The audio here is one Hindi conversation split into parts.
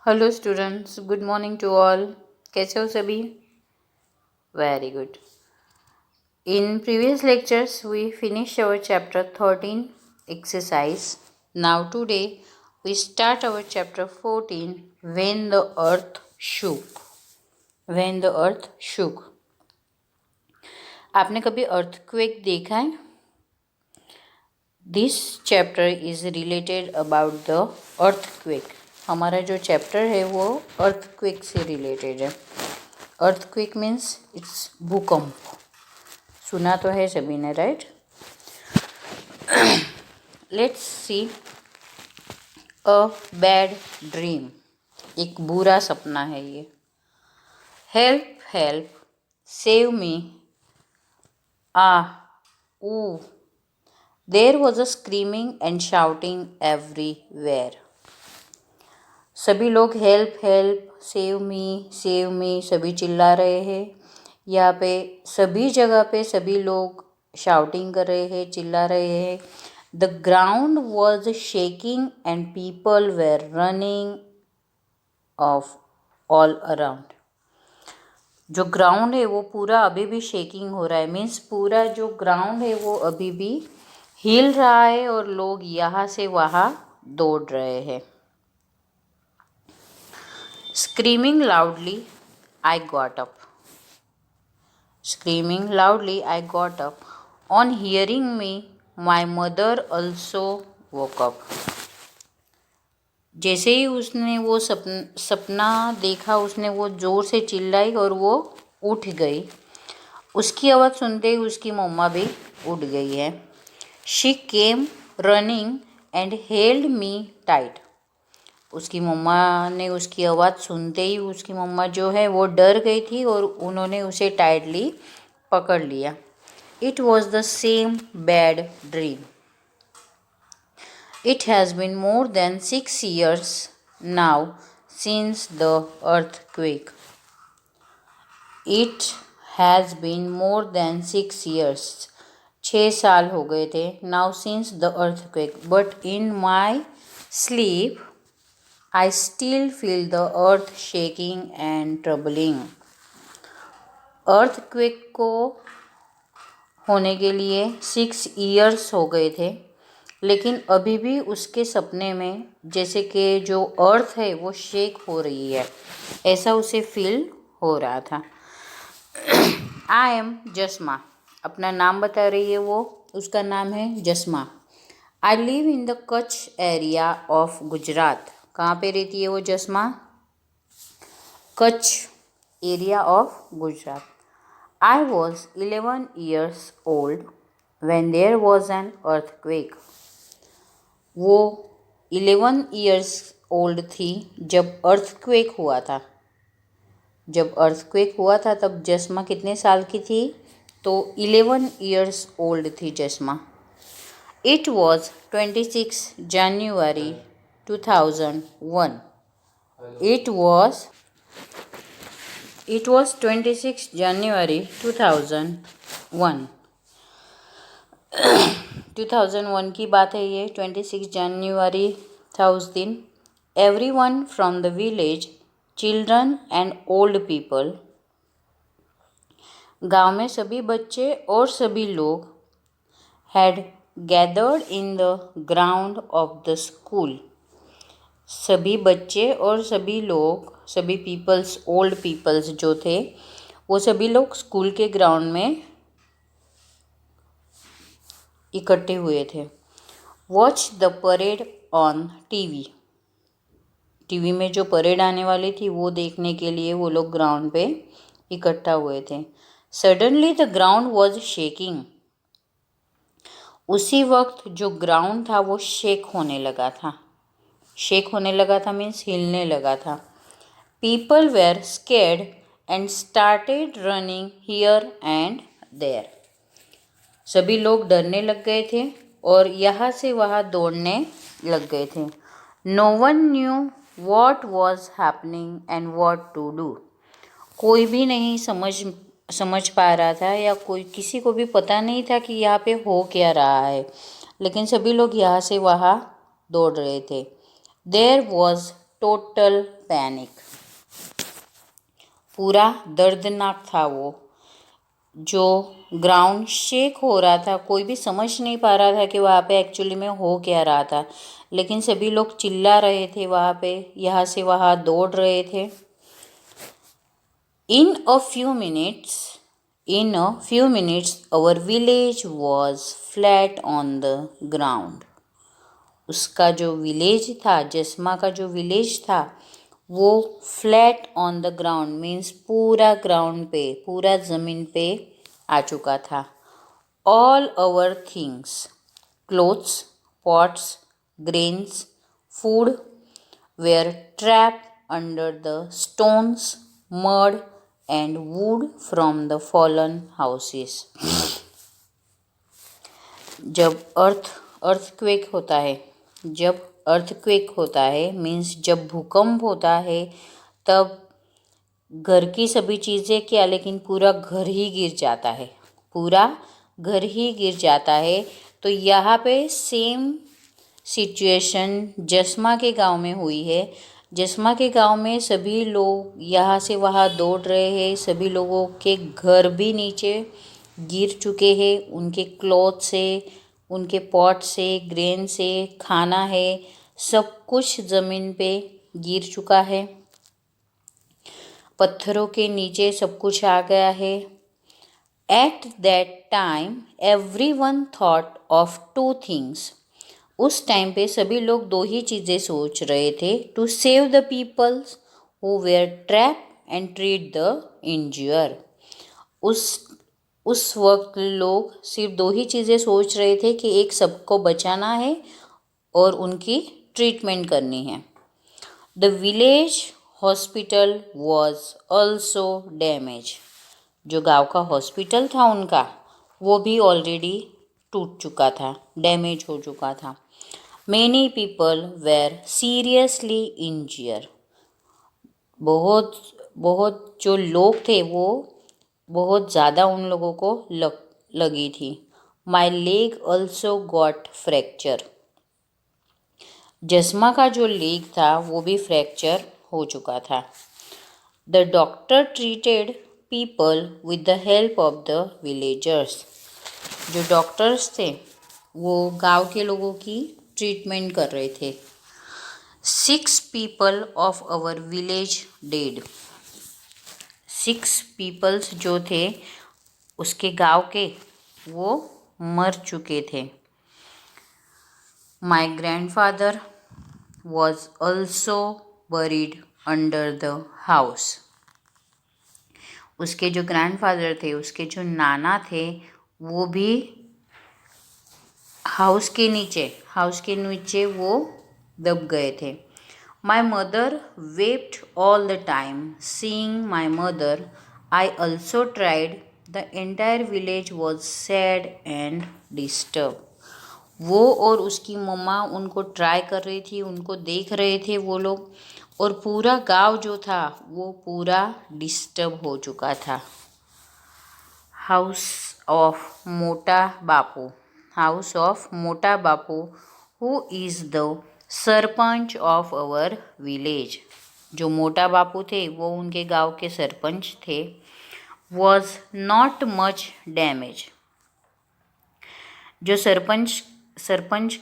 Hello students, good morning to all. कैसे हो सभी? Very good. In previous lectures we finish our chapter 13 exercise. Now today we start our chapter 14 when the earth shook. When the earth shook. आपने कभी अर्थक्वेक देखा है? This chapter is related about the earthquake. हमारा जो चैप्टर है वो अर्थक्वेक से रिलेटेड है. अर्थक्वेक मीन्स इट्स भूकंप. सुना तो है सभी ने, right? Let's see a bad dream. एक बुरा सपना है ये. Help help, save me, ooh. There was a screaming and shouting everywhere. सभी लोग हेल्प हेल्प, सेव मी सभी चिल्ला रहे हैं. यहाँ पे सभी जगह पे सभी लोग शाउटिंग कर रहे हैं, चिल्ला रहे हैं. The ground was shaking and people were running off all around. जो ग्राउंड है वो पूरा अभी भी शेकिंग हो रहा है. मीन्स पूरा जो ग्राउंड है वो अभी भी हिल रहा है और लोग यहाँ से वहाँ दौड़ रहे हैं. Screaming loudly, I got up. Screaming loudly, I got up. On hearing me, my mother also woke up. जैसे ही उसने वो सपना देखा, उसने वो ज़ोर से चिल्लाई और वो उठ गई. उसकी आवाज़ सुनते ही उसकी मम्मा भी उठ गई है. She came running and held me tight. उसकी मम्मा ने उसकी आवाज़ सुनते ही उसकी मम्मा जो है वो डर गई थी और उन्होंने उसे टाइटली पकड़ लिया. It was the same bad dream. It has been more than 6 years now since the earthquake. It has been more than 6 years. 6 साल हो गए थे. Now since the earthquake. But in my sleep I still feel the earth shaking and troubling. Earthquake को होने के लिए 6 years हो गए थे, लेकिन अभी भी उसके सपने में जैसे कि जो अर्थ है वो शेक हो रही है, ऐसा उसे फील हो रहा था. I am Jasma. अपना नाम बता रही है वो. उसका नाम है Jasma. I live in the Kutch area of Gujarat. कहाँ पे रहती है वो Jasma? Kutch area of Gujarat. I was 11 years old when there was an earthquake. वो 11 years old थी जब अर्थक्वेक हुआ था. जब अर्थक्वेक हुआ था तब जस्मा कितने साल की थी? तो 11 years old थी Jasma. It was 26 January 2001. It was 26 January 2001. 2001 की बात है ये. 26 January था उस दिन. Everyone from the village, children and old people, गांव में सभी बच्चे और सभी लोग, had gathered in the ground of the school. सभी बच्चे और सभी लोग, सभी पीपल्स, ओल्ड पीपल्स जो थे वो सभी लोग स्कूल के ग्राउंड में इकट्ठे हुए थे. Watch the parade on TV. TV में जो परेड आने वाली थी वो देखने के लिए वो लोग ग्राउंड पे इकट्ठा हुए थे. Suddenly the ground was shaking. उसी वक्त जो ग्राउंड था वो शेक होने लगा था. शेक होने लगा था मीन्स हिलने लगा था. People were scared and started running here and there. सभी लोग डरने लग गए थे और यहाँ से वहाँ दौड़ने लग गए थे. No one knew what was happening and what to do. कोई भी नहीं समझ पा रहा था या कोई किसी को भी पता नहीं था कि यहाँ पे हो क्या रहा है, लेकिन सभी लोग यहाँ से वहाँ दौड़ रहे थे. There was total panic. पूरा दर्दनाक था वो, जो ग्राउंड शेक हो रहा था। कोई भी समझ नहीं पा रहा था कि वहाँ पे एक्चुअली में हो क्या रहा था, लेकिन सभी लोग चिल्ला रहे थे वहाँ पे, यहाँ से वहाँ दौड़ रहे थे। In a few minutes, our village was flat on the ground. उसका जो विलेज था, जस्मा का जो विलेज था, वो flat on the ground means पूरा ग्राउंड पे, पूरा ज़मीन पे आ चुका था। All our things, clothes, pots, grains, food were trapped under the stones, mud and wood from the fallen houses. जब अर्थक्वेक होता है मीन्स जब भूकंप होता है, तब घर की सभी चीज़ें क्या, लेकिन पूरा घर ही गिर जाता है। तो यहाँ पे सेम सिचुएशन जस्मा के गांव में हुई है। जस्मा के गांव में सभी लोग यहाँ से वहाँ दौड़ रहे हैं, सभी लोगों के घर भी नीचे गिर चुके हैं, उनके क्लॉथ से, उनके पॉट से, ग्रेन से, खाना है, सब कुछ ज़मीन पे गिर चुका है। पत्थरों के नीचे सब कुछ आ गया है। At that time everyone thought of two things. उस टाइम पे सभी लोग दो ही चीज़ें सोच रहे थे, to save the peoples who were trap and treat the injure. उस वक्त लोग सिर्फ दो ही चीज़ें सोच रहे थे कि एक सबको बचाना है और उनकी ट्रीटमेंट करनी है। The village hospital was also damage. जो गांव का हॉस्पिटल था उनका, वो भी ऑलरेडी टूट चुका था, डैमेज हो चुका था। Many people were seriously injure. बहुत जो लोग थे वो बहुत ज़्यादा उन लोगों को लगी थी। My leg also got fracture. Jasma का जो लेग था वो भी फ्रैक्चर हो चुका था। The doctor treated people with the help of the villagers. जो डॉक्टर्स थे वो गांव के लोगों की ट्रीटमेंट कर रहे थे। 6 people of our village dead. 6 peoples जो थे उसके गांव के, वो मर चुके थे। My grandfather was also buried under the house. उसके जो ग्रैंडफादर थे, उसके जो नाना थे, वो भी हाउस के नीचे वो दब गए थे। My mother wept all the time seeing my mother. I also tried. The entire village was sad and disturb. वो और उसकी मम्मा उनको ट्राई कर रही थी, उनको देख रहे थे वो लोग, और पूरा गांव जो था वो पूरा डिस्टर्ब हो चुका था। House of Mota Bapu who is the sarpanch of our village. जो मोटा बापू थे वो उनके गांव के सरपंच थे। Was not much damage. जो सरपंच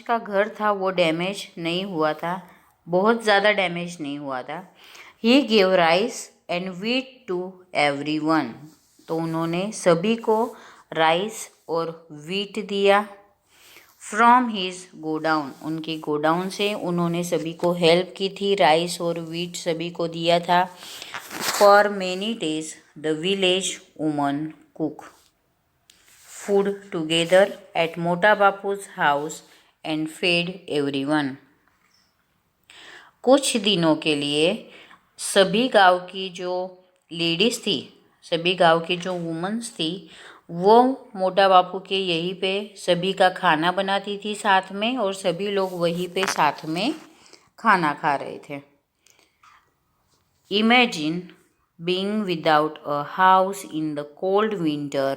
का घर था वो डैमेज नहीं हुआ था, बहुत ज़्यादा डैमेज नहीं हुआ था। He give rice and wheat to everyone. तो उन्होंने सभी को राइस और वीट दिया। फ्रॉम हिज गोडाउन, उनके गोडाउन से उन्होंने सभी को हेल्प की थी, राइस और वीट सभी को दिया था। For many days the village woman cook food together at मोटा बापू's house and fed everyone. कुछ दिनों के लिए सभी गांव की जो लेडीज़ थी, सभी गांव की जो वुमेन्स थी, वो मोटा बापू के यहीं पे सभी का खाना बनाती थी साथ में, और सभी लोग वहीं पे साथ में खाना खा रहे थे। Imagine being without a house in the cold winter.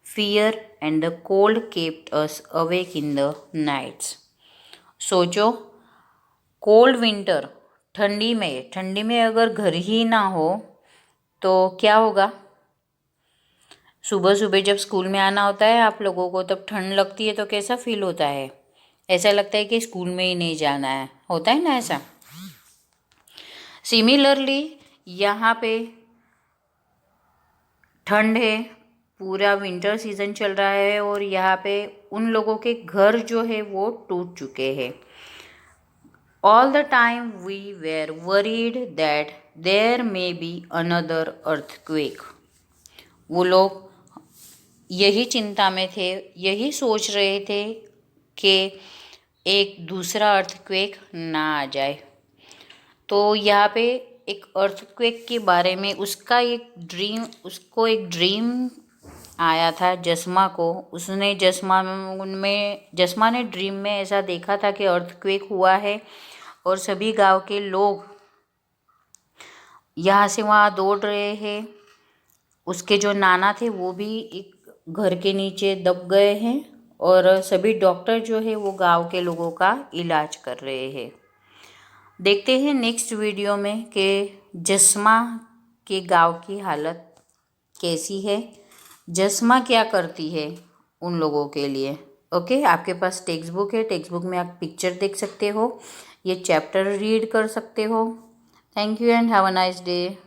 Fear and the cold kept us awake in the nights. सोचो कोल्ड विंटर, ठंडी में अगर घर ही ना हो तो क्या होगा? सुबह सुबह जब स्कूल में आना होता है आप लोगों को, तब ठंड लगती है तो कैसा फील होता है? ऐसा लगता है कि स्कूल में ही नहीं जाना है, होता है ना ऐसा। सिमिलरली यहाँ पे ठंड है, पूरा विंटर सीजन चल रहा है और यहाँ पे उन लोगों के घर जो है वो टूट चुके हैं। All the time we were worried that there may be another earthquake. वो लोग यही चिंता में थे, यही सोच रहे थे कि एक दूसरा अर्थक्वेक ना आ जाए। तो यहाँ पे एक अर्थक्वेक के बारे में उसको एक ड्रीम आया था जस्मा को। जस्मा ने ड्रीम में ऐसा देखा था कि अर्थक्वेक हुआ है और सभी गांव के लोग यहाँ से वहाँ दौड़ रहे हैं। उसके जो नाना थे वो भी एक घर के नीचे दब गए हैं और सभी डॉक्टर जो है वो गांव के लोगों का इलाज कर रहे हैं। देखते हैं नेक्स्ट वीडियो में कि जस्मा के गांव की हालत कैसी है, जस्मा क्या करती है उन लोगों के लिए। ओके, आपके पास टेक्स्ट बुक है, टेक्स्ट बुक में आप पिक्चर देख सकते हो, ये चैप्टर रीड कर सकते हो। Thank you and have a nice day.